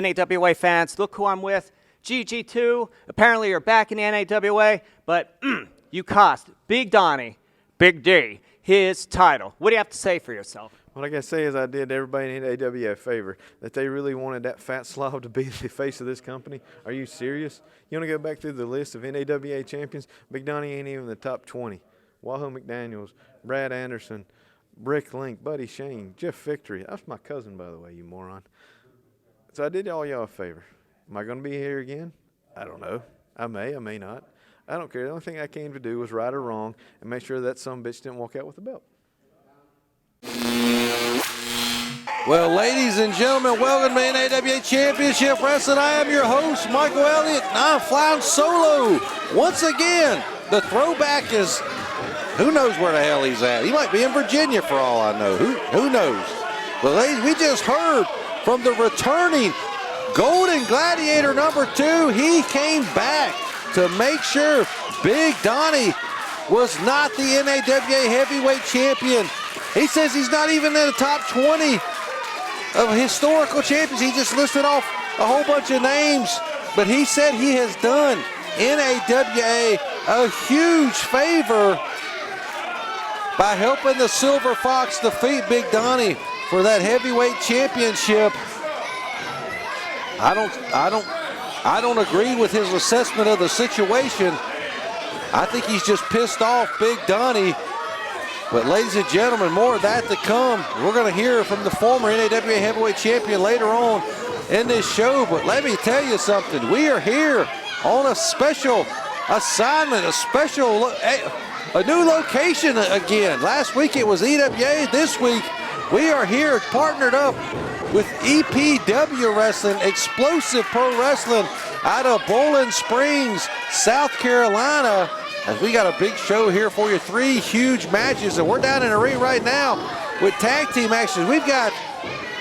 NAWA fans, look who I'm with. GG2, apparently you're back in the NAWA, but you cost Big Donnie, Big D, his title. What do you have to say for yourself? What I got to say is I did everybody in NAWA a favor, that they really wanted that fat slob to be the face of this company. Are you serious? You want to go back through the list of NAWA champions? Big Donnie ain't even in the top 20. Wahoo McDaniels, Brad Anderson, Brick Link, Buddy Shane, Jeff Victory. That's my cousin, by the way, you moron. So I did all y'all a favor. Am I going to be here again? I don't know. I may not. I don't care. The only thing I came to do was right or wrong and make sure that some bitch didn't walk out with the belt. Well, ladies and gentlemen, welcome to NAWA Championship Wrestling. I am your host, Michael Elliott, and I'm flying solo. Once again, the throwback is, who knows where the hell he's at? He might be in Virginia for all I know. Who knows? But ladies, we just heard from the returning Golden Gladiator #2. He came back to make sure Big Donnie was not the NAWA Heavyweight Champion. He says he's not even in the top 20 of historical champions. He just listed off a whole bunch of names, but he said he has done NAWA a huge favor by helping the Silver Fox defeat Big Donnie for that heavyweight championship. I don't agree with his assessment of the situation. I think he's just pissed off Big Donnie. But ladies and gentlemen, more of that to come. We're going to hear from the former NAWA Heavyweight Champion later on in this show. But let me tell you something. We are here on a special assignment, a new location again. Last week it was EWA. This week we are here partnered up with EPW Wrestling, Explosive Pro Wrestling out of Bowling Springs, South Carolina. As we got a big show here for you, 3 huge matches, and we're down in the ring right now with tag team actions. We've got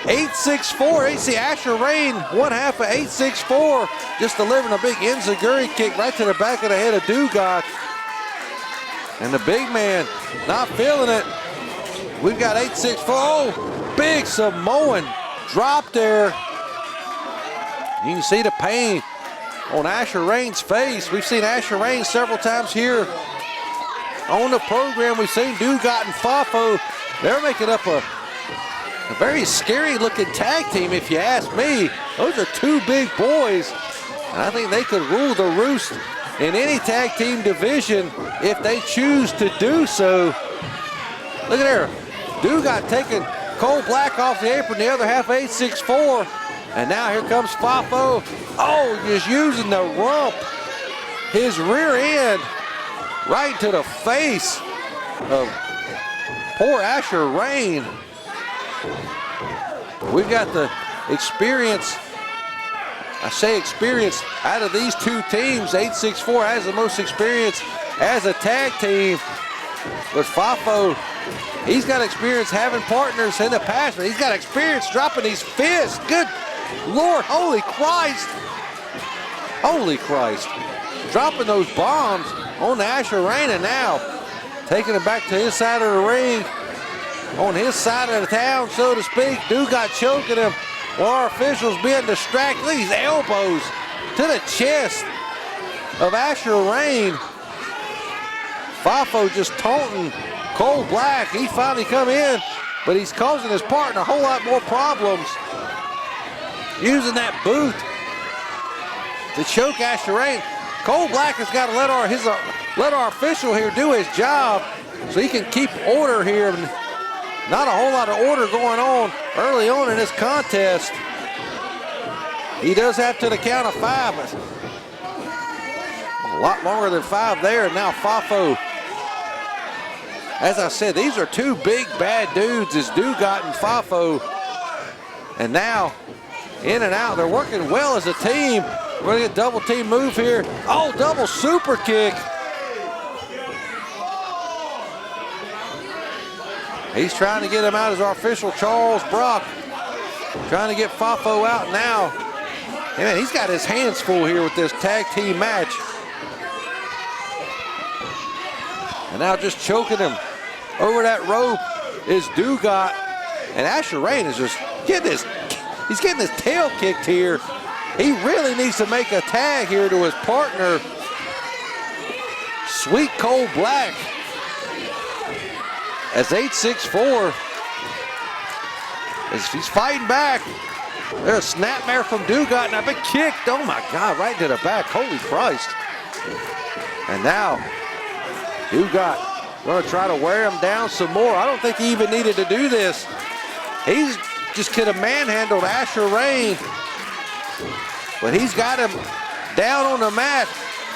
864, AC Asher Rain, one half of 864, just delivering a big enziguri kick right to the back of the head of Dugat. And the big man not feeling it. We've got 864, oh, big Samoan drop there. You can see the pain on Asher Rain's face. We've seen Asher Rain several times here on the program. We've seen Dugat and F.A.F.O. They're making up a very scary looking tag team, if you ask me. Those are 2 big boys, and I think they could rule the roost in any tag team division if they choose to do so. Look at there, Dugat taking Cole Black off the apron, the other half 864. And now here comes F.A.F.O. Oh, just using the rump, his rear end, right to the face of poor Asher Rain. We've got the experience, I say experience, out of these 2 teams. 864 has the most experience as a tag team. But F.A.F.O, he's got experience having partners in the past, but he's got experience dropping these fists. Good Lord, holy Christ. Holy Christ. Dropping those bombs on Asher Rain, and now taking it back to his side of the ring, on his side of the town, so to speak. Dugat choking him while our officials being distracted. Look at these elbows to the chest of Asher Rain. F.A.F.O just taunting Cole Black. He finally come in, but he's causing his partner a whole lot more problems. Using that boot to choke Asher Rain. Cole Black has got to let our official here do his job so he can keep order here. Not a whole lot of order going on early on in this contest. He does have to the count of 5, but a lot longer than 5 there. And now F.A.F.O. As I said, these are 2 big bad dudes, is Dugat and F.A.F.O. And now in and out, they're working well as a team. We're gonna get double team move here. Oh, double super kick. He's trying to get him out as our official, Charles Brock. Trying to get F.A.F.O out now. Hey man, he's got his hands full here with this tag team match. And now just choking him over that rope is Dugat. And Asher Rain is just getting his He's getting his tail kicked here. He really needs to make a tag here to his partner, Sweet Coal Black. As 864, as he's fighting back. There's a snapmare from Dugat and a big kick. Oh my God, right to the back. Holy Christ. And now, Dugat going to try to wear him down some more. I don't think he even needed to do this. He's just could have manhandled Asher Rain. But he's got him down on the mat.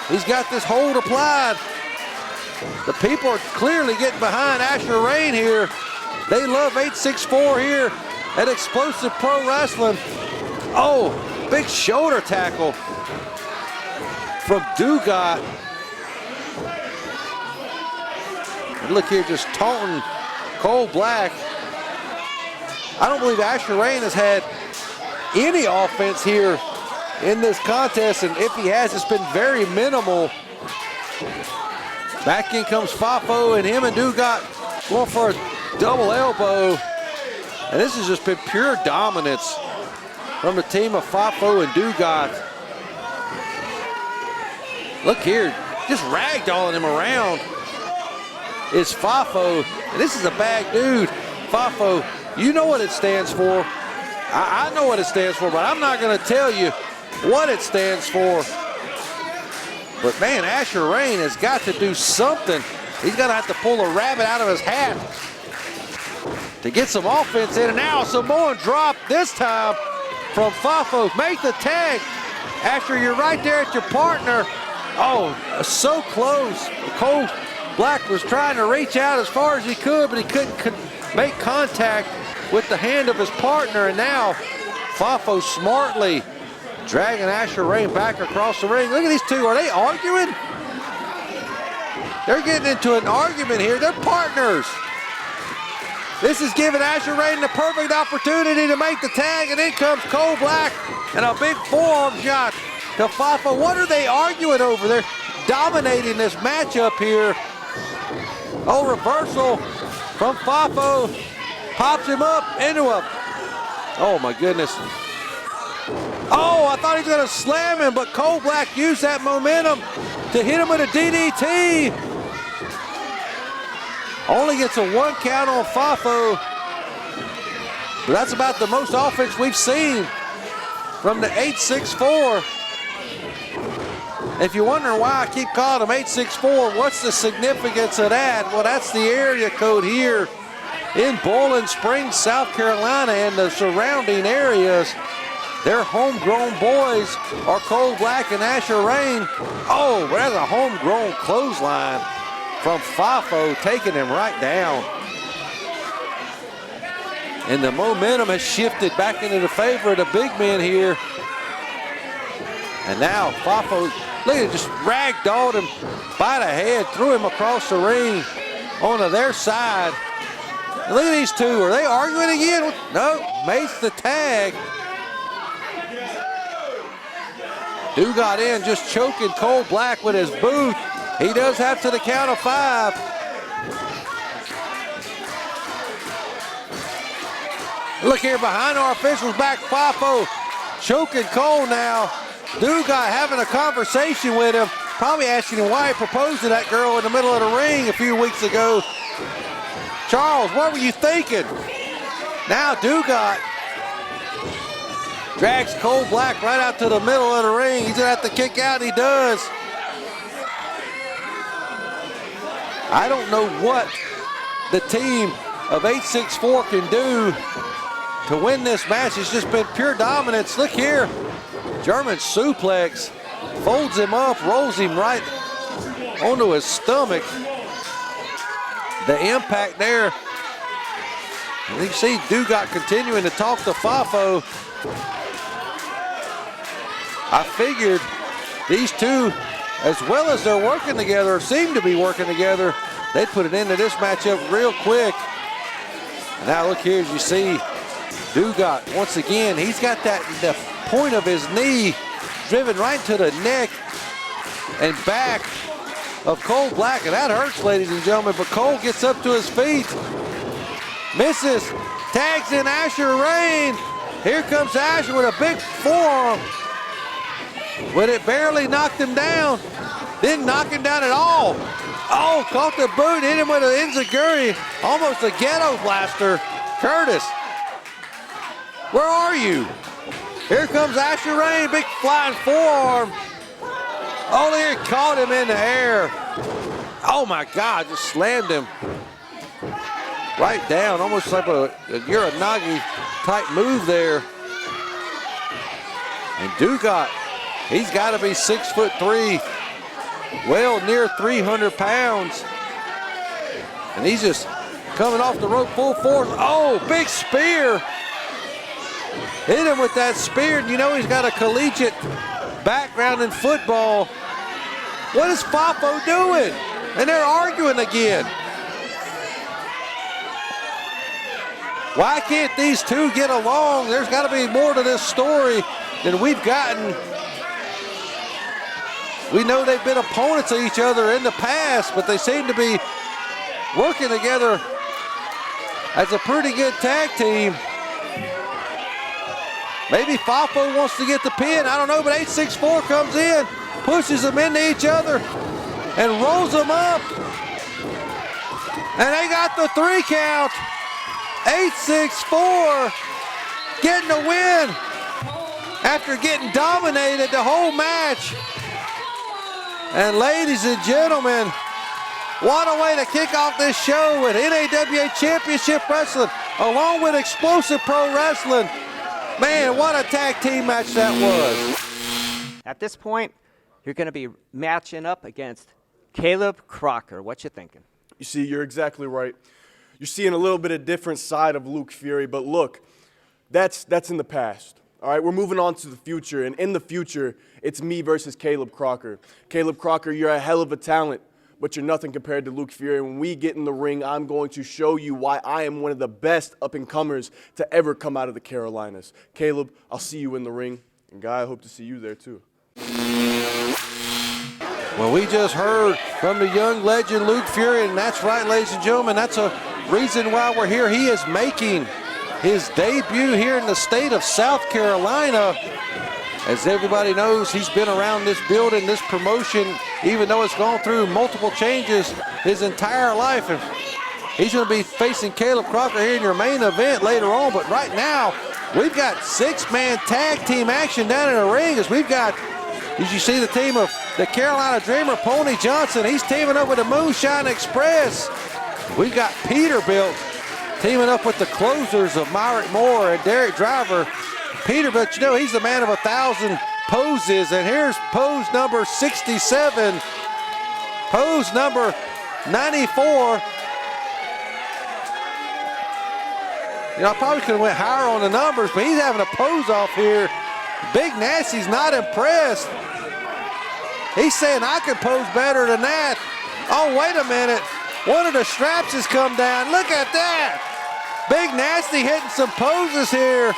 He's got this hold applied. The people are clearly getting behind Asher Rain here. They love 864 here at Explosive Pro Wrestling. Oh, big shoulder tackle from Dugat. And look here, just taunting Coal Black. I don't believe Asher Rain has had any offense here in this contest, and if he has, it's been very minimal. Back in comes F.A.F.O, and him and Dugat going for a double elbow. And this has just been pure dominance from the team of F.A.F.O and Dugat. Look here, just ragdolling him around is F.A.F.O. And this is a bad dude. F.A.F.O, you know what it stands for. I know what it stands for, but I'm not going to tell you what it stands for. But man, Asher Rain has got to do something. He's going to have to pull a rabbit out of his hat to get some offense in. And now a Samoan drop, this time from F.A.F.O. Make the tag. Asher, you're right there at your partner. Oh, so close. Coal Black was trying to reach out as far as he could, but he couldn't make contact with the hand of his partner. And now F.A.F.O smartly dragging Asher Rain back across the ring. Look at these two. Are they arguing? They're getting into an argument here. They're partners. This is giving Asher Rain the perfect opportunity to make the tag, and in comes Coal Black and a big forearm shot to F.A.F.O. What are they arguing over? They're dominating this matchup here. Oh, reversal from F.A.F.O. Pops him up into a, oh my goodness. Oh, I thought he was going to slam him, but Coal Black used that momentum to hit him with a DDT. Only gets a 1 count on F.A.F.O. But that's about the most offense we've seen from the 864. If you're wondering why I keep calling him 864, what's the significance of that? Well, that's the area code here in Bowling Springs, South Carolina, and the surrounding areas. Their homegrown boys are Coal Black and Asher Rain. Oh, but that's a homegrown clothesline from F.A.F.O, taking him right down. And the momentum has shifted back into the favor of the big men here. And now F.A.F.O, look at it, just ragdolled him by the head, threw him across the ring onto their side. And look at these two, are they arguing again? No, makes the tag. Dugat in, just choking Coal Black with his boot. He does have to the count of 5. Look here behind our officials back, F.A.F.O choking Cole now. Dugat having a conversation with him, probably asking him why he proposed to that girl in the middle of the ring a few weeks ago. Charles, what were you thinking? Now Dugat drags Coal Black right out to the middle of the ring. He's gonna have to kick out, he does. I don't know what the team of 864 can do to win this match. It's just been pure dominance. Look here, German suplex, folds him up, rolls him right onto his stomach. The impact there. And you see Dugat continuing to talk to F.A.F.O. I figured these two, as well as they're working together, seem to be working together, they'd put an end to this matchup real quick. And now look here, as you see, Dugat, once again, he's got the point of his knee driven right to the neck and back of Coal Black, and that hurts, ladies and gentlemen, but Cole gets up to his feet, misses, tags in Asher Rain, Here comes Asher with a big forearm. But it barely knocked him down. Didn't knock him down at all. Oh, caught the boot, hit him with an enziguri, almost a ghetto blaster. Curtis, where are you? Here comes Asher Rain, big flying forearm. Oh, there, caught him in the air. Oh my God, just slammed him right down, almost like a Uranagi type move there. And Dugat, he's got to be 6'3", well near 300 pounds. And he's just coming off the rope full force. Oh, big spear. Hit him with that spear, and you know he's got a collegiate background in football. What is F.A.F.O doing? And they're arguing again. Why can't these two get along? There's got to be more to this story than we've gotten. We know they've been opponents of each other in the past, but they seem to be working together as a pretty good tag team. Maybe F.A.F.O wants to get the pin. I don't know, but 864 comes in, pushes them into each other, and rolls them up. And they got the 3 count. 864 getting a win after getting dominated the whole match. And ladies and gentlemen, what a way to kick off this show with NAWA Championship Wrestling along with Explosive Pro Wrestling. Man, what a tag team match that was. At this point, you're going to be matching up against Caleb Crocker. What you thinking? You see, you're exactly right. You're seeing a little bit of different side of Luke Fury, but look, that's in the past. All right, we're moving on to the future, and in the future, it's me versus Caleb Crocker. Caleb Crocker, you're a hell of a talent, but you're nothing compared to Luke Fury. When we get in the ring, I'm going to show you why I am one of the best up-and-comers to ever come out of the Carolinas. Caleb, I'll see you in the ring, and Guy, I hope to see you there too. Well, we just heard from the young legend Luke Fury, and that's right, ladies and gentlemen, that's a reason why we're here. He is making his debut here in the state of South Carolina. As everybody knows, he's been around this building, this promotion, even though it's gone through multiple changes his entire life. And he's going to be facing Caleb Crocker here in your main event later on. But right now, we've got 6-man tag team action down in the ring as we've got, as you see, the team of the Carolina Dreamer, Pony Johnson. He's teaming up with the Moonshine Express. We've got Peterbuilt teaming up with the closers of Myrick Moore and Derek Driver. Peterbuilt, you know, he's the man of 1,000 poses. And here's pose number 67. Pose number 94. You know, I probably could have went higher on the numbers, but he's having a pose off here. Big Nasty's not impressed. He's saying, I can pose better than that. Oh, wait a minute. One of the straps has come down. Look at that. Big Nasty hitting some poses here.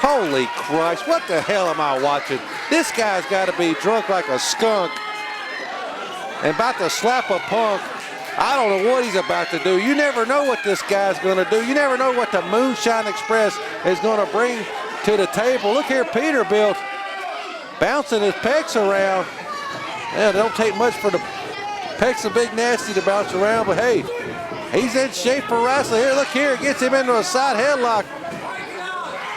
Holy Christ, what the hell am I watching? This guy's got to be drunk like a skunk and about to slap a punk. I don't know what he's about to do. You never know what this guy's going to do. You never know what the Moonshine Express is going to bring to the table. Look here, Peterbuilt bouncing his pecs around. Yeah, it don't take much for the pecs of Big Nasty to bounce around, but hey, he's in shape for wrestling. Here, look here, gets him into a side headlock.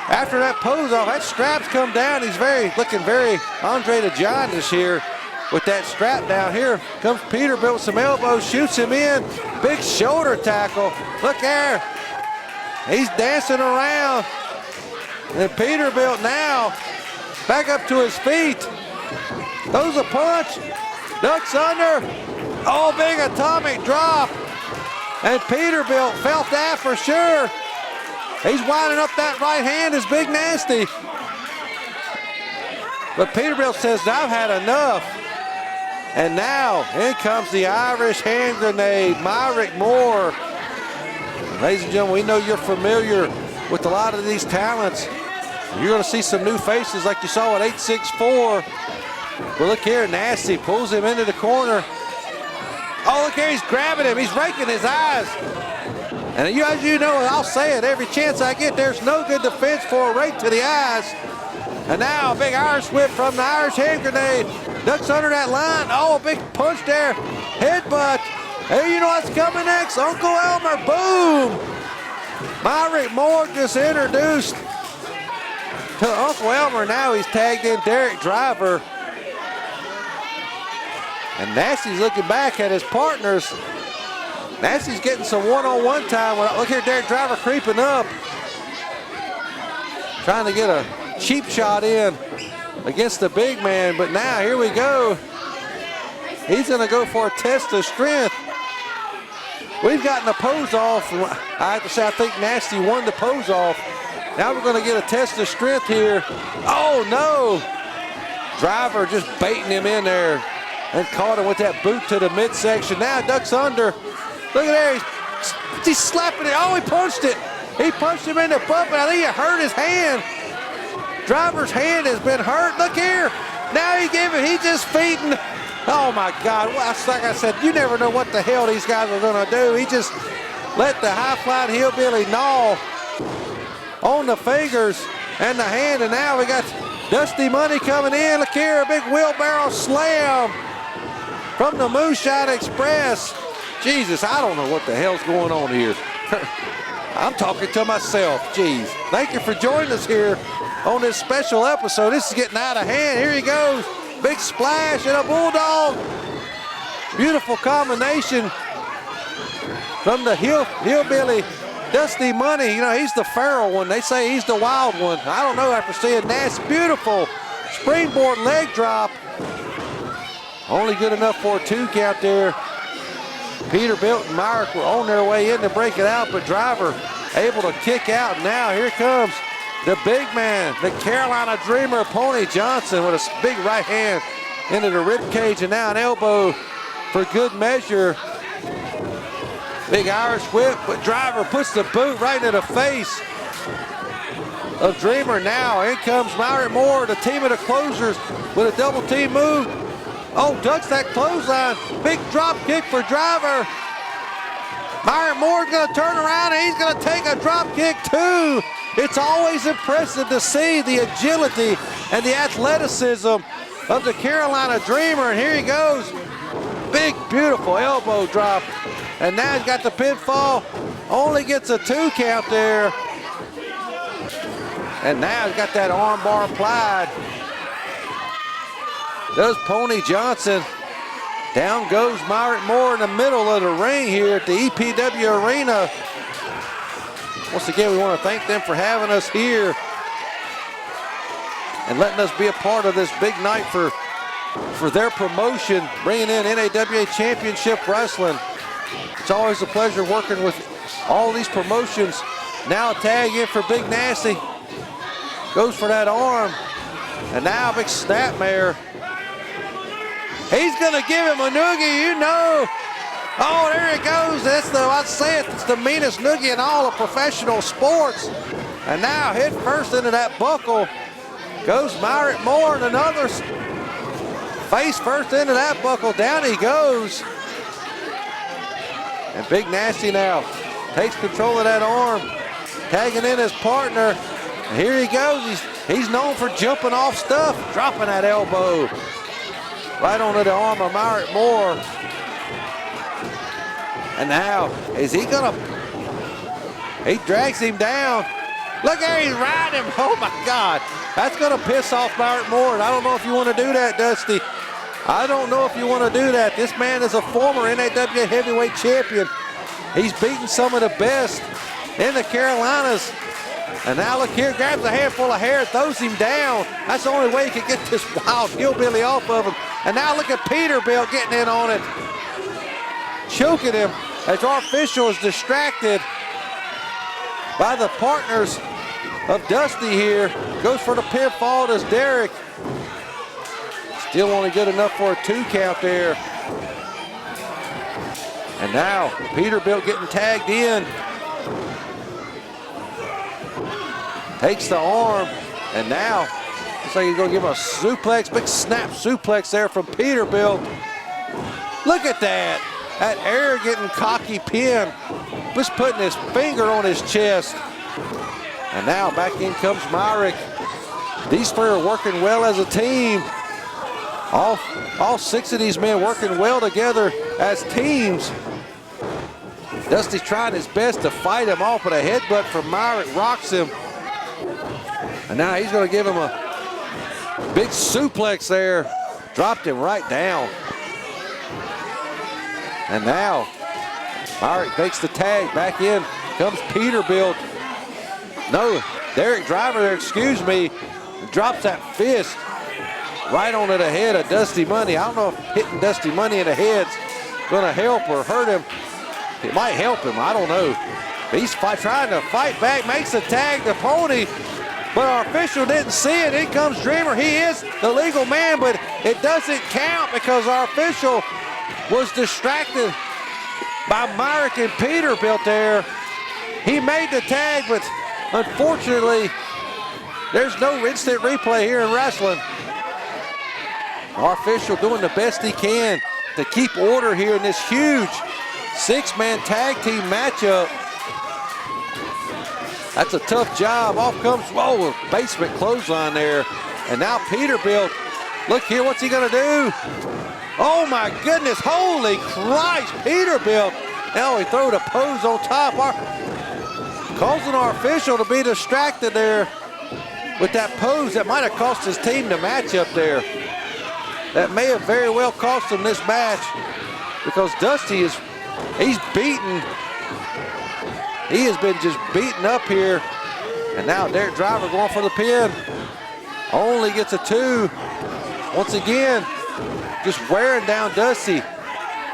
After that pose off, that strap's come down. He's looking very Andre the Giant this year with that strap down. Here comes Peterbuilt with some elbows, shoots him in. Big shoulder tackle. Look there. He's dancing around. And Peterbuilt now back up to his feet. Throws a punch. Ducks under. Oh, big atomic drop. And Peterbuilt felt that for sure. He's winding up that right hand as Big Nasty. But Peterbuilt says, I've had enough. And now, in comes the Irish hand grenade, Myrick Moore. And ladies and gentlemen, we know you're familiar with a lot of these talents. You're going to see some new faces like you saw at 864. But look here, Nasty pulls him into the corner. Oh, look here, he's grabbing him. He's raking his eyes. And as you know, I'll say it every chance I get, there's no good defense for a rake to the eyes. And now a big Irish whip from the Irish hand grenade. Ducks under that line. Oh, a big punch there. Headbutt. Hey, you know what's coming next? Uncle Elmer. Boom. Myrick Moore just introduced to Uncle Elmer. Now he's tagged in Derek Driver. And Nasty's looking back at his partners. Nasty's getting some one-on-one time. Look here, Derek Driver creeping up. Trying to get a cheap shot in against the big man, but now here we go. He's gonna go for a test of strength. We've gotten the pose off. I have to say, I think Nasty won the pose off. Now we're gonna get a test of strength here. Oh no! Driver just baiting him in there and caught him with that boot to the midsection. Now Ducks under. Look at there, he's slapping it. Oh, he punched it. He punched him in the butt, but I think it hurt his hand. Driver's hand has been hurt. Look here. Now he's just feeding. Oh my God. Well, like I said, you never know what the hell these guys are gonna do. He just let the high-flying hillbilly gnaw on the fingers and the hand, and now we got Dusty Money coming in. Look here, a big wheelbarrow slam from the Moonshine Express. Jesus, I don't know what the hell's going on here. I'm talking to myself, jeez. Thank you for joining us here on this special episode. This is getting out of hand. Here he goes. Big splash and a bulldog. Beautiful combination from the hillbilly Dusty Money. You know, he's the feral one. They say he's the wild one. I don't know after seeing Nash. Beautiful springboard leg drop. Only good enough for a 2 count there. Peterbilt and Myrick were on their way in to break it out, but Driver able to kick out. Now here comes the big man, the Carolina Dreamer, Pony Johnson, with a big right hand into the rib cage, and now an elbow for good measure. Big Irish whip, but Driver puts the boot right into the face of Dreamer. Now in comes Myrick Moore, the team of the closers, with a double team move. Oh, ducks that clothesline. Big drop kick for Driver. Myrick Moore's gonna turn around and he's gonna take a drop kick too. It's always impressive to see the agility and the athleticism of the Carolina Dreamer, and here he goes. Big, beautiful elbow drop. And now he's got the pinfall. Only gets a 2 count there. And now he's got that arm bar applied. Does Pony Johnson. Down goes Myrick Moore in the middle of the ring here at the EPW Arena. Once again, we want to thank them for having us here and letting us be a part of this big night for their promotion, bringing in NAWA Championship Wrestling. It's always a pleasure working with all these promotions. Now a tag in for Big Nasty. Goes for that arm. And now a big snapmare. He's gonna give him a noogie, you know. Oh, there it goes. I'd say it's the meanest noogie in all of professional sports. And now head first into that buckle goes Myrick Moore, and another face first into that buckle. Down he goes. And Big Nasty now takes control of that arm, tagging in his partner. And here he goes. He's known for jumping off stuff, dropping that elbow right onto the arm of Myrick Moore. And now, is he gonna, he drags him down. Look there, he's riding him. Oh my God. That's gonna piss off Myrick Moore. And I don't know if you wanna do that, Dusty. I don't know if you wanna do that. This man is a former NAWA heavyweight champion. He's beaten some of the best in the Carolinas. And now look here, grabs a handful of hair, throws him down. That's the only way he can get this wild hillbilly off of him. And now look at Peterbilt getting in on it, choking him as our official is distracted by the partners of Dusty here. Goes for the pinfall, does Derek. Still only good enough for a 2 count there. And now Peterbilt getting tagged in. Takes the arm, and now looks like he's gonna give a suplex, big snap suplex there from Peterbilt. Look at that, that arrogant and cocky pin just putting his finger on his chest. And now back in comes Myrick. These three are working well as a team. All 6 of these men working well together as teams. Dusty's trying his best to fight him off, but a headbutt from Myrick rocks him. And now he's going to give him a big suplex there. Dropped him right down. And now Myrick makes the tag. Back in comes Peterbilt. No, Derek Driver there, excuse me, drops that fist right onto the head of Dusty Money. I don't know if hitting Dusty Money in the head's going to help or hurt him. It might help him, I don't know. But he's trying to fight back, makes the tag to Pony, but our official didn't see it. In comes Dreamer. He is the legal man, but it doesn't count because our official was distracted by Myrick and Peterbilt there. He made the tag, but unfortunately, there's no instant replay here in wrestling. Our official doing the best he can to keep order here in this huge 6-man tag team matchup. That's a tough job. Off comes, whoa, a basement clothesline there. And now Peterbilt, look here, what's he gonna do? Oh my goodness, holy Christ, Peterbilt. Now he threw the pose on top, causing our official to be distracted there with that pose that might have cost his team the matchup there. That may have very well cost him this match because Dusty he's beaten. He has been just beaten up here. And now Derek Driver going for the pin. Only gets a 2. Once again, just wearing down Dusty.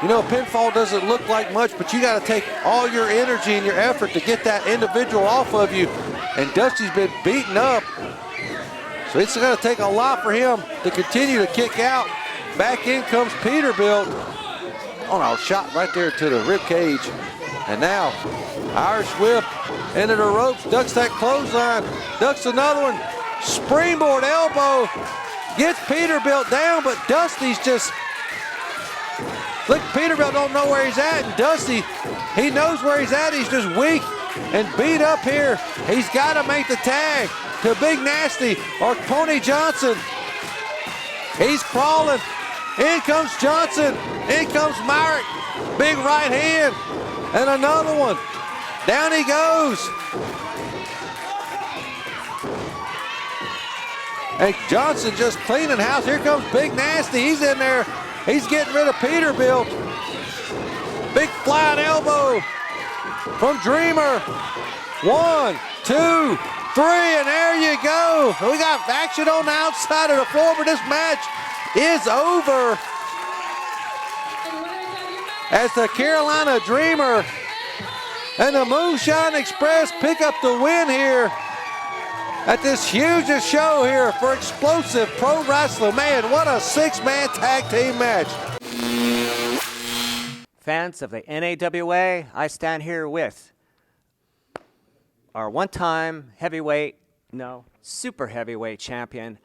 You know, pinfall doesn't look like much, but you got to take all your energy and your effort to get that individual off of you. And Dusty's been beaten up. So it's going to take a lot for him to continue to kick out. Back in comes Peterbilt. Oh no, shot right there to the rib cage. And now, Irish whip into the ropes, ducks that clothesline, ducks another one, springboard elbow, gets Peterbilt down, but Dusty's just, look, Peterbilt don't know where he's at, and Dusty, he knows where he's at, he's just weak and beat up here. He's got to make the tag to Big Nasty or Pony Johnson. He's crawling. In comes Johnson. In comes Myrick. Big right hand. And another one. Down he goes. And Johnson just cleaning house. Here comes Big Nasty. He's in there. He's getting rid of Peterbilt. Big flying elbow from Dreamer. 1, 2, 3, and there you go. We got action on the outside of the floor, but this match is over as the Carolina Dreamer and the Moonshine Express pick up the win here at this hugest show here for Explosive Pro Wrestling. Man, what a 6-man tag team match. Fans of the NAWA, I stand here with our one-time super heavyweight champion,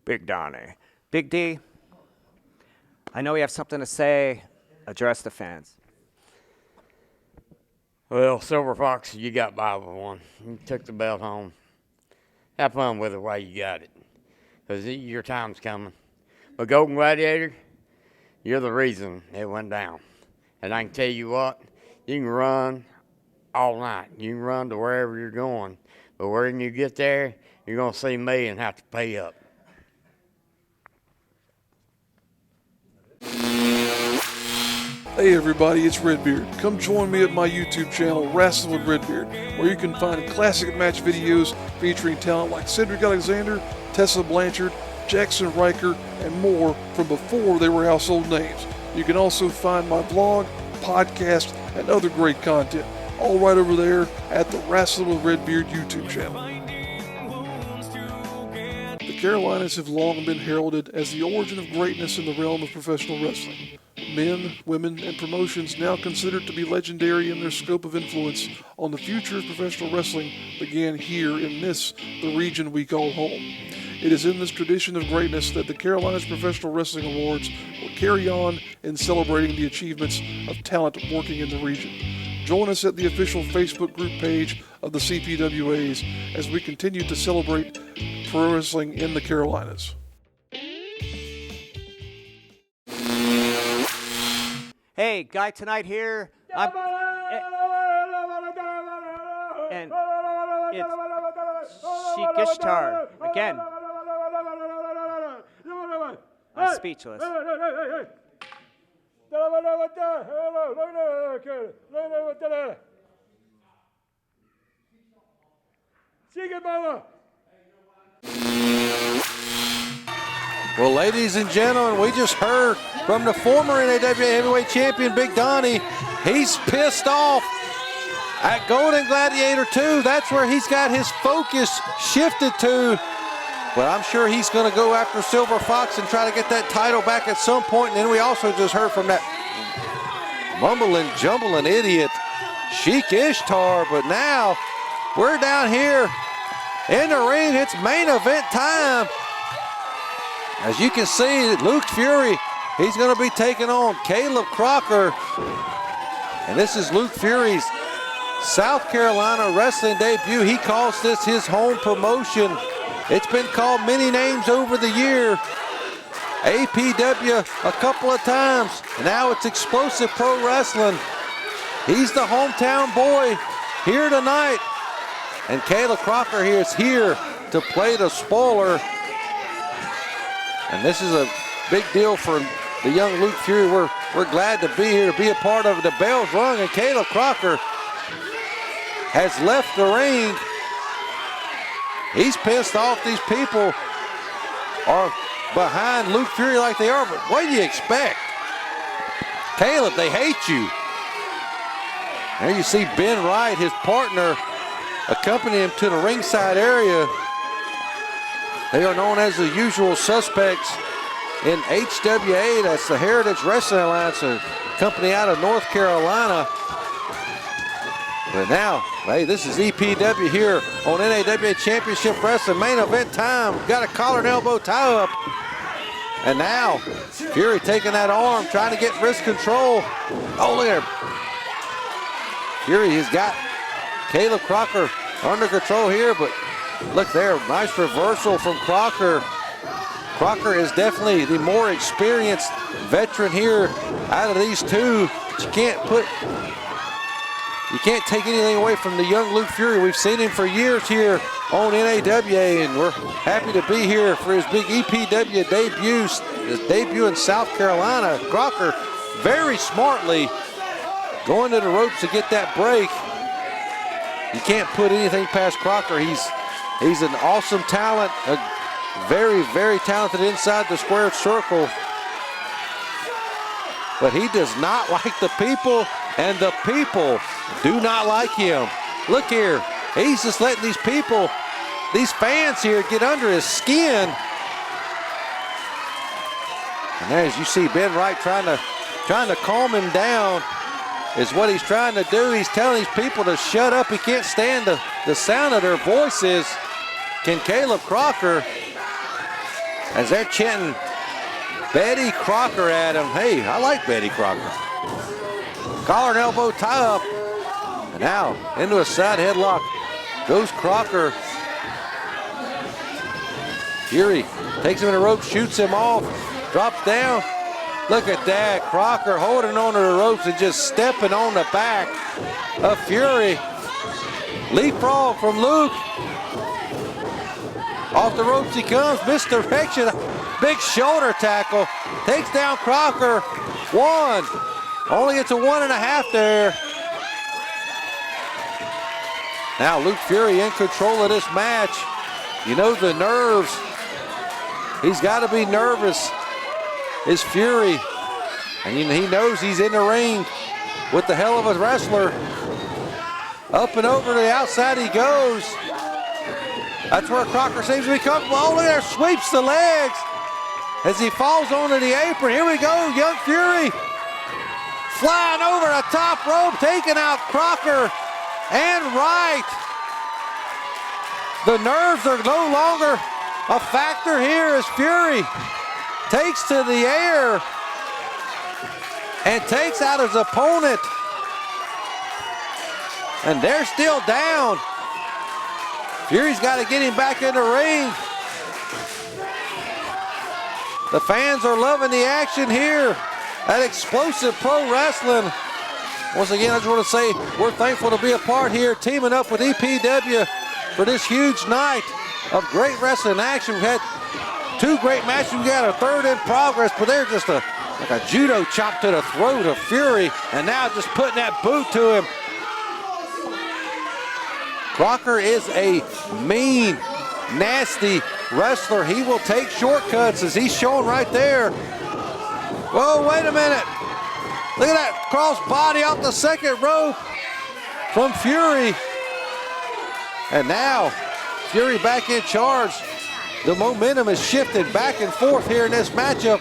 Big Donnie. Big D, I know you have something to say. Address the fans. Well, Silver Fox, you got by with one. You took the belt home. Have fun with it while you got it, because your time's coming. But Golden Gladiator, you're the reason it went down. And I can tell you what, you can run all night. You can run to wherever you're going. But when you get there, you're going to see me and have to pay up. Hey everybody, it's Redbeard. Come join me at my YouTube channel, Wrestle with Redbeard, where you can find classic match videos featuring talent like Cedric Alexander, Tessa Blanchard, Jackson Riker, and more from before they were household names. You can also find my vlog, podcast, and other great content, all right over there at the Wrestle with Redbeard YouTube channel. The Carolinas have long been heralded as the origin of greatness in the realm of professional wrestling. Men, women, and promotions now considered to be legendary in their scope of influence on the future of professional wrestling began here in the region we call home. It is in this tradition of greatness that the Carolinas Professional Wrestling Awards will carry on in celebrating the achievements of talent working in the region. Join us at the official Facebook group page of the CPWAs as we continue to celebrate pro wrestling in the Carolinas. Hey, Guy Tonight here. And it's Sheik Ishtar again. I'm speechless. Well, ladies and gentlemen, we just heard from the former NAWA Heavyweight Champion, Big Donnie. He's pissed off at Golden Gladiator 2. That's where he's got his focus shifted to. But I'm sure he's going to go after Silver Fox and try to get that title back at some point. And then we also just heard from that mumbling, jumbling idiot, Sheik Ishtar. But now we're down here in the ring. It's main event time. As you can see, Luke Fury, he's going to be taking on Caleb Crocker. And this is Luke Fury's South Carolina wrestling debut. He calls this his home promotion. It's been called many names over the year. APW a couple of times. Now it's Explosive Pro Wrestling. He's the hometown boy here tonight. And Caleb Crocker here is here to play the spoiler. And this is a big deal for the young Luke Fury. We're glad to be here, to be a part of it. The bell's rung, and Caleb Crocker has left the ring. He's pissed off. These people are behind Luke Fury like they are, but what do you expect? Caleb, they hate you. There you see Ben Wright, his partner, accompany him to the ringside area. They are known as the Usual Suspects in HWA. That's the Heritage Wrestling Alliance, a company out of North Carolina. But now, hey, this is EPW here on NAWA Championship Wrestling. Main event time. Got a collar and elbow tie-up. And now, Fury taking that arm, trying to get wrist control. Oh, look at him. Fury has got Caleb Crocker under control here, but look there, nice reversal from Crocker. Crocker is definitely the more experienced veteran here out of these two. But you can't take anything away from the young Luke Fury. We've seen him for years here on NAWA, and we're happy to be here for his big EPW debut, his debut in South Carolina. Crocker very smartly going to the ropes to get that break. You can't put anything past Crocker. He's an awesome talent, a very, very talented inside the square circle. But he does not like the people, and the people do not like him. Look here, he's just letting these people, these fans here, get under his skin. And as you see, Ben Wright trying to calm him down is what he's trying to do. He's telling these people to shut up. He can't stand the sound of their voices. Can Caleb Crocker, as they're chanting Betty Crocker at him. Hey, I like Betty Crocker. Collar and elbow tie up. And now into a side headlock goes Crocker. Fury takes him in the rope, shoots him off, drops down. Look at that, Crocker holding on to the ropes and just stepping on the back of Fury. Leapfrog from Luke. Off the ropes he comes, misdirection, big shoulder tackle. Takes down Crocker, one. Only gets a 1.5 there. Now Luke Fury in control of this match. You know the nerves. He's got to be nervous. Is Fury, and he knows he's in the ring with the hell of a wrestler. Up and over to the outside he goes. That's where Crocker seems to be comfortable. Oh, look there, sweeps the legs as he falls onto the apron. Here we go, young Fury flying over the top rope, taking out Crocker and Wright. The nerves are no longer a factor here as Fury takes to the air and takes out his opponent. And they're still down. Fury's got to get him back in the ring. The fans are loving the action here at Explosive Pro Wrestling. Once again, I just want to say we're thankful to be a part here, teaming up with EPW for this huge night of great wrestling action. We've had 2 great matches. We got a 3rd in progress, but they're just like a judo chop to the throat of Fury, and now just putting that boot to him. Crocker is a mean, nasty wrestler. He will take shortcuts, as he's showing right there. Whoa, wait a minute. Look at that cross body off the 2nd rope from Fury. And now, Fury back in charge. The momentum is shifted back and forth here in this matchup.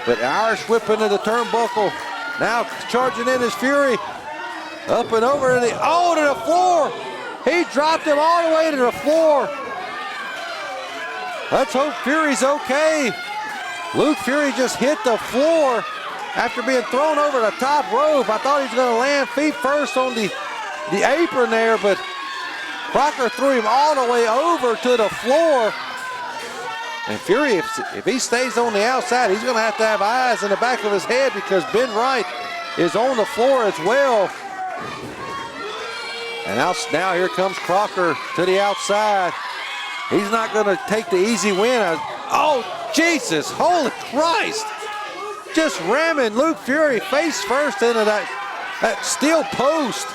But Irish whip into the turnbuckle. Now charging in is Fury. Up and over to the floor. He dropped him all the way to the floor. Let's hope Fury's okay. Luke Fury just hit the floor after being thrown over the top rope. I thought he was going to land feet first on the apron there, but Crocker threw him all the way over to the floor. And Fury, if he stays on the outside, he's going to have eyes in the back of his head, because Ben Wright is on the floor as well. And now here comes Crocker to the outside. He's not going to take the easy win. Oh, Jesus, holy Christ. Just ramming Luke Fury face first into that steel post.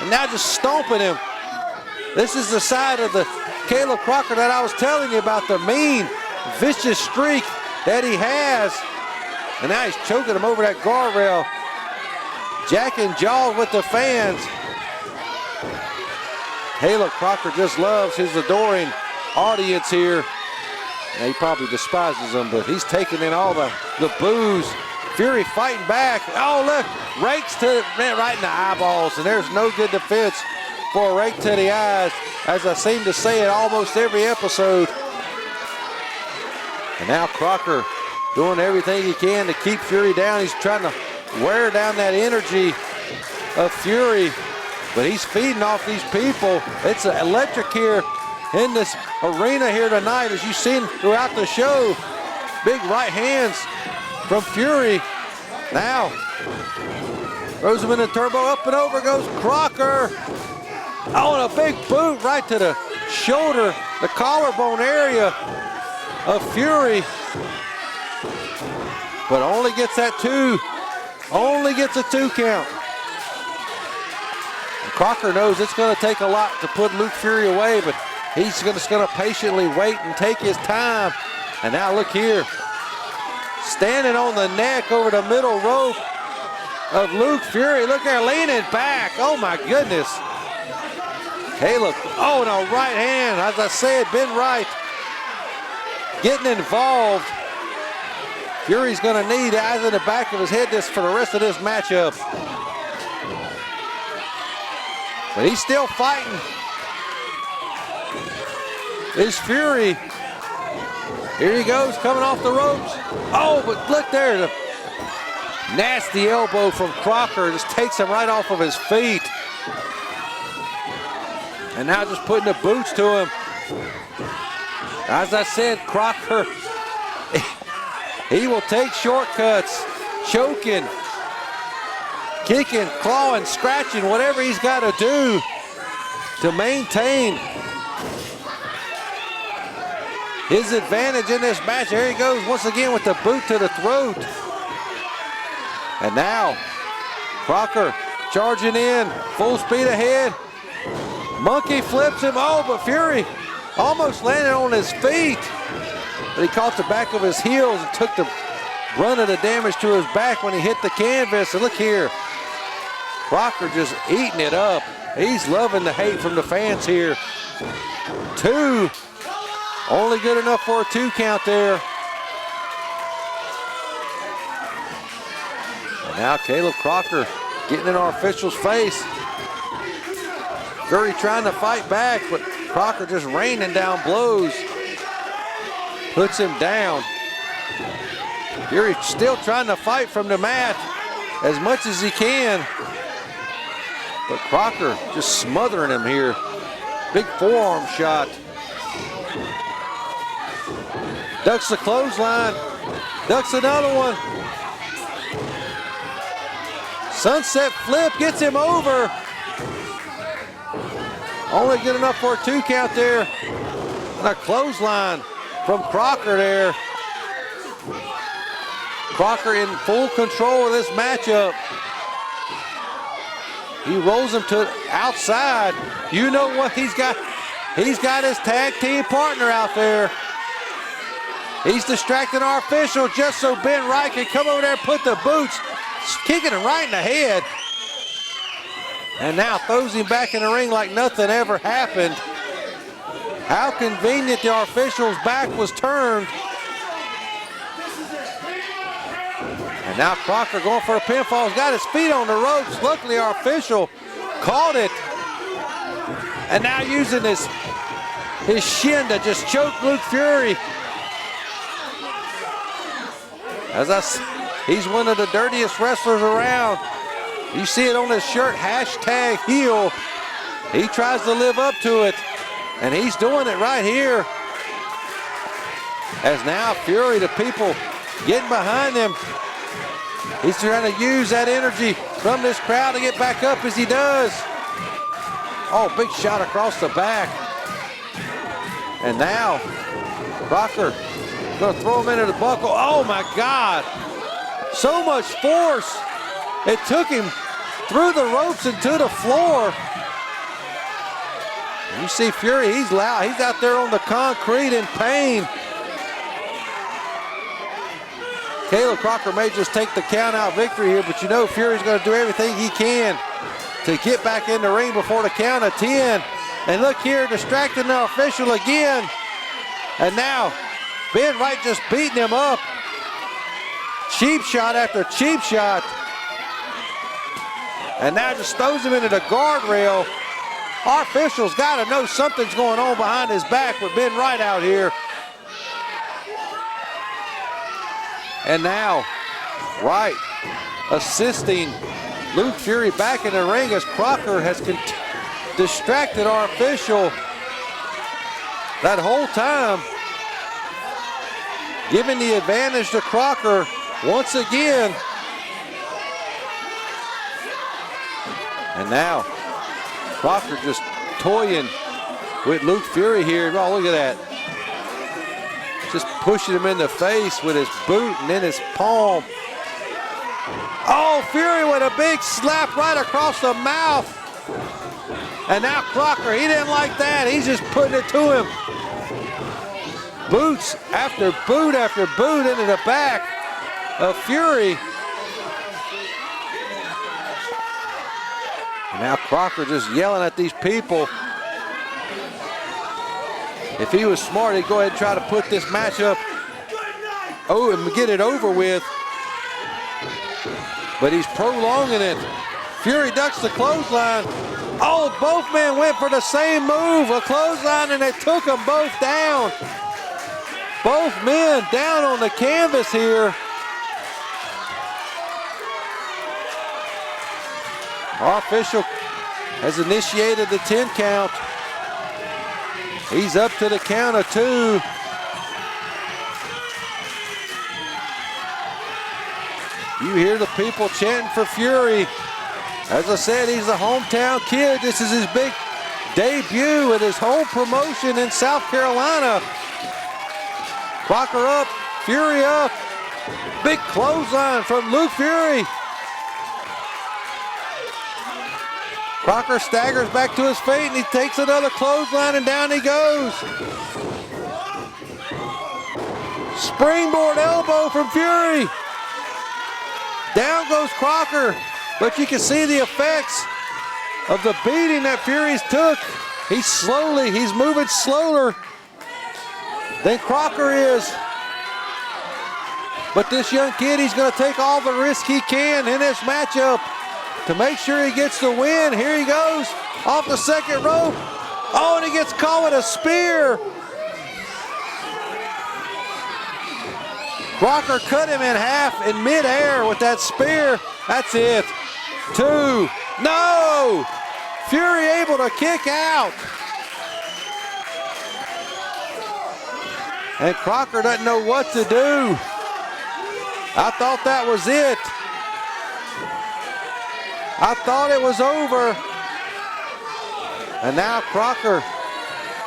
And now just stomping him. This is the side of the Caleb Crocker that I was telling you about, the mean, vicious streak that he has. And now he's choking him over that guardrail. Jacking jaws with the fans. Caleb Crocker just loves his adoring audience here. And he probably despises them, but he's taking in all the boos. Fury fighting back. Oh, look, rakes right in the eyeballs, and there's no good defense for a rake to the eyes, as I seem to say it almost every episode. And now Crocker doing everything he can to keep Fury down. He's trying to wear down that energy of Fury, but he's feeding off these people. It's electric here in this arena here tonight, as you've seen throughout the show. Big right hands from Fury. Now, throws him in the turbo, up and over goes Crocker. Oh, and a big boot right to the shoulder, the collarbone area of Fury. But only gets that 2. Only gets a 2 count. And Crocker knows it's going to take a lot to put Luke Fury away, but he's just going to patiently wait and take his time. And now look here. Standing on the neck over the middle rope of Luke Fury. Look there, leaning back. Oh my goodness. Caleb, oh, and a right hand. As I said, Ben Wright getting involved. Fury's going to need eyes in the back of his head for the rest of this matchup. But he's still fighting. Is Fury. Here he goes, coming off the ropes. Oh, but look there, the nasty elbow from Crocker just takes him right off of his feet. And now just putting the boots to him. As I said, Crocker, he will take shortcuts, choking, kicking, clawing, scratching, whatever he's got to do to maintain his advantage in this match. Here he goes once again with the boot to the throat. And now, Crocker charging in, full speed ahead. Monkey flips him. Oh, but Fury almost landed on his feet. But he caught the back of his heels and took the brunt of the damage to his back when he hit the canvas. And look here, Crocker just eating it up. He's loving the hate from the fans here. 2. Only good enough for a 2 count there. And now Caleb Crocker getting in our official's face. Fury trying to fight back, but Crocker just raining down blows. Puts him down. Fury still trying to fight from the mat as much as he can. But Crocker just smothering him here. Big forearm shot. Ducks the clothesline. Ducks another one. Sunset flip gets him over. Only good enough for a 2 count there. And a clothesline from Crocker there. Crocker in full control of this matchup. He rolls him to outside. You know what he's got? He's got his tag team partner out there. He's distracting our official just so Ben Wright can come over there and put the boots, kicking him right in the head. And now throws him back in the ring like nothing ever happened. How convenient the official's back was turned. And now Crocker going for a pinfall. He's got his feet on the ropes. Luckily our official caught it. And now using his shin to just choke Luke Fury. As I said, he's one of the dirtiest wrestlers around. You see it on his shirt, #heel. He tries to live up to it, and he's doing it right here. As now Fury, the people getting behind him. He's trying to use that energy from this crowd to get back up as he does. Oh, big shot across the back. And now Crocker gonna throw him into the buckle. Oh my God. So much force. It took him through the ropes and to the floor. You see Fury, he's loud. He's out there on the concrete in pain. Caleb Crocker may just take the count out victory here, but you know Fury's gonna do everything he can to get back in the ring before the count of 10. And look here, distracting the official again. And now Ben Wright just beating him up. Cheap shot after cheap shot. And now just throws him into the guardrail. Our official's got to know something's going on behind his back with Ben Wright out here. And now Wright assisting Luke Fury back in the ring as Crocker has distracted our official that whole time, giving the advantage to Crocker once again. And now Crocker just toying with Luke Fury here. Oh, look at that. Just pushing him in the face with his boot and then his palm. Oh, Fury with a big slap right across the mouth. And now Crocker, he didn't like that. He's just putting it to him. Boots after boot after boot into the back of Fury. And now Crocker just yelling at these people. If he was smart, he'd go ahead and try to put this match up and get it over with. But he's prolonging it. Fury ducks the clothesline. Oh, both men went for the same move, a clothesline, and they took them both down. Both men down on the canvas here. Our official has initiated the 10 count. He's up to the count of 2. You hear the people chanting for Fury. As I said, he's a hometown kid. This is his big debut at his home promotion in South Carolina. Crocker up, Fury up. Big clothesline from Luke Fury. Crocker staggers back to his feet and he takes another clothesline and down he goes. Springboard elbow from Fury. Down goes Crocker, but you can see the effects of the beating that Fury's took. He's moving slower than Crocker is. But this young kid, he's gonna take all the risk he can in this matchup to make sure he gets the win. Here he goes, off the second rope. Oh, and he gets caught with a spear. Crocker cut him in half in midair with that spear. That's it. 2. No! Fury able to kick out. And Crocker doesn't know what to do. I thought that was it. I thought it was over. And now Crocker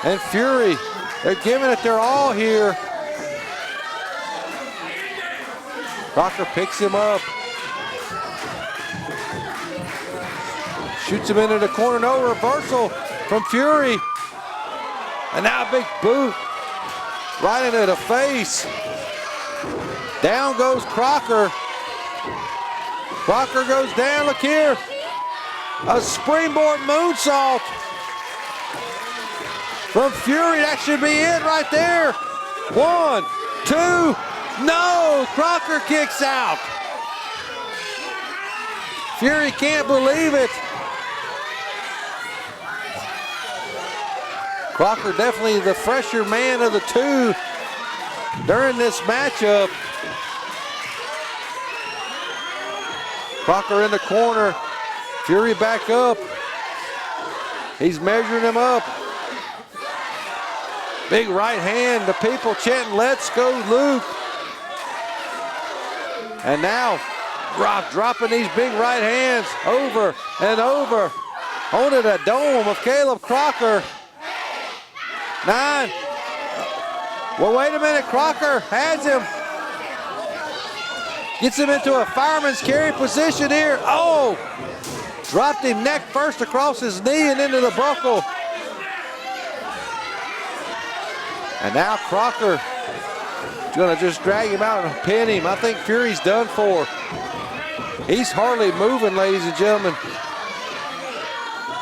and Fury, they're giving it their all here. Crocker picks him up. Shoots him into the corner. No reversal from Fury. And now a big boot right into the face. Down goes Crocker. Crocker goes down. Look here. A springboard moonsault from Fury. That should be it right there. 1, 2. No, Crocker kicks out. Fury can't believe it. Crocker definitely the fresher man of the two during this matchup. Crocker in the corner. Fury back up. He's measuring him up. Big right hand. The people chanting, "Let's go, Luke." And now Rock dropping these big right hands over and over onto the dome of Caleb Crocker. 9. Well, wait a minute. Crocker has him. Gets him into a fireman's carry position here. Oh! Dropped him neck first across his knee and into the buckle. And now Crocker is going to just drag him out and pin him. I think Fury's done for. He's hardly moving, ladies and gentlemen.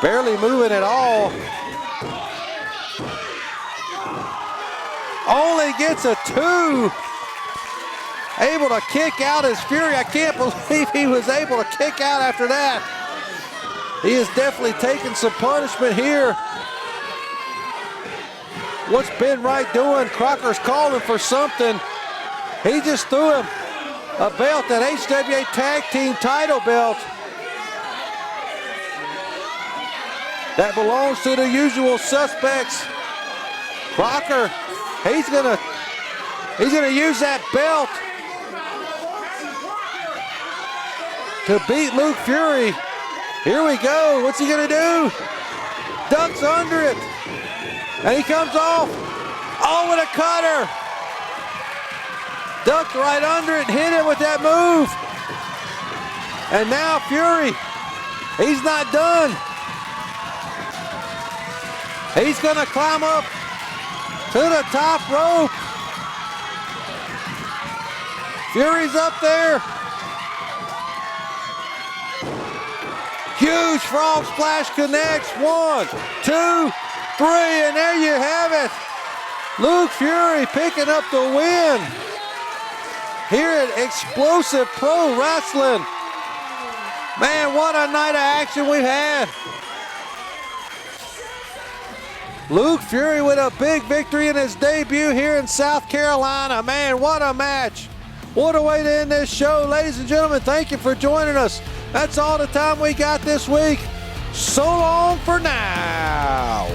Barely moving at all. Only gets a 2. Able to kick out his Fury. I can't believe he was able to kick out after that. He is definitely taking some punishment here. What's Ben Wright doing? Crocker's calling for something. He just threw him a belt, that HWA Tag Team title belt. That belongs to the usual suspects. Crocker, he's gonna use that belt to beat Luke Fury. Here we go. What's he gonna do? Ducks under it. And he comes off. Oh, with a cutter. Ducked right under it, hit it with that move. And now Fury, he's not done. He's gonna climb up to the top rope. Fury's up there. Huge frog splash connects. 1, 2, 3, and there you have it. Luke Fury picking up the win here at Explosive Pro Wrestling. Man, what a night of action we've had. Luke Fury with a big victory in his debut here in South Carolina. Man, what a match. What a way to end this show. Ladies and gentlemen, thank you for joining us. That's all the time we got this week. So long for now.